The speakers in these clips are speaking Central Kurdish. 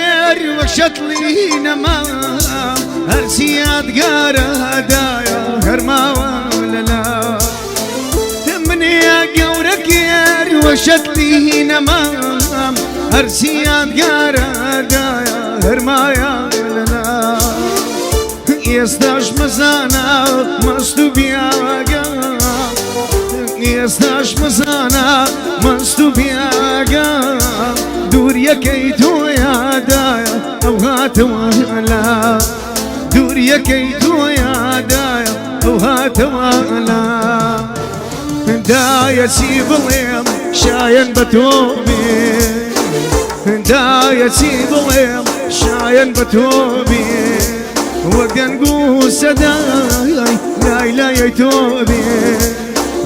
كير وشطلي نما هرسيات قارة دايا هرما ولا لا من يا قورة كير وشطلي نما هرسيات قارة دايا هرما يا ولا لا يستاش مزانا مستو بياقا يستاش مزانا مستو بياقا دور يكيتو يا دايا او هات ولا دور يكيتو يا دايا او هات ولا دايا سيب اليم شاين بتوبي دايا سيب اليم شاين بتوبي وقدن قوس داي لا لا يتوبي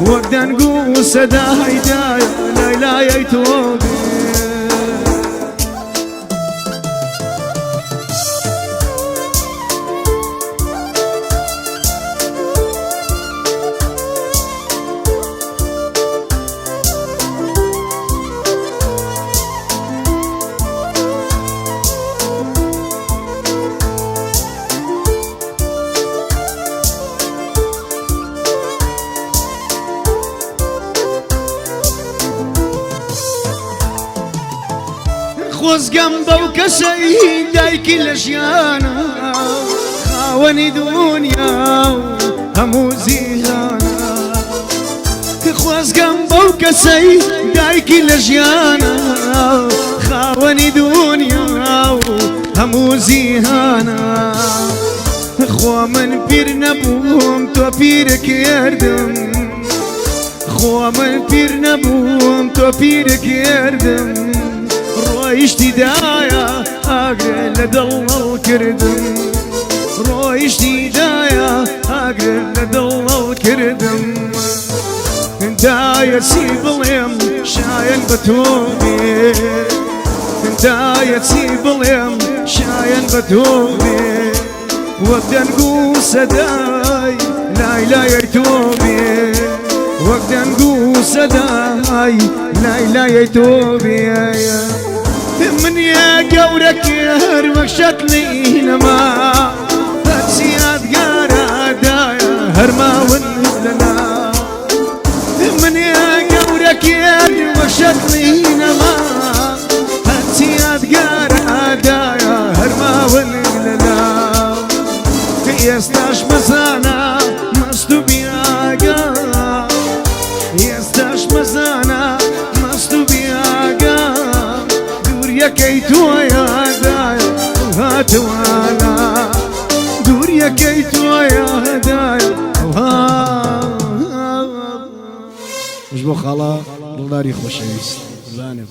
وقدن قوس داي داي لا لا يتوبي خوز قنبه وكسي دايك الاشيانا خاوني دنيا همو زيانا خوز قنبه وكسي دايك الاشيانا خاوني دنيا همو زيانا خوا من بير نبوم تو بيرك يردم خوا من بير نبوم تو بيرك يردم رويشتي دايا اقرا لدل الكردم رويشتي دايا اقرا لدل الكردم دايا سيب اليم شاين بتوبي دايا سيب اليم شاين بتوبي وقت نقوس داي لا لا يتوبي وقت نقوس داي لا لا يتوبي من يا قورك يا وكشتلي نما هرسيات قارة دايا هرما ونلنا من يا قورك يا وكشتلي نما هرسيات قارة دايا هرما ونلنا يستاش مزانا مستو بياقا يستاش مزانا مستو بياقا دور يكيتو يا دايا وهات وانا دور يكيتو يا دايا وهات مش بو خالا دلداري خوشويست زانب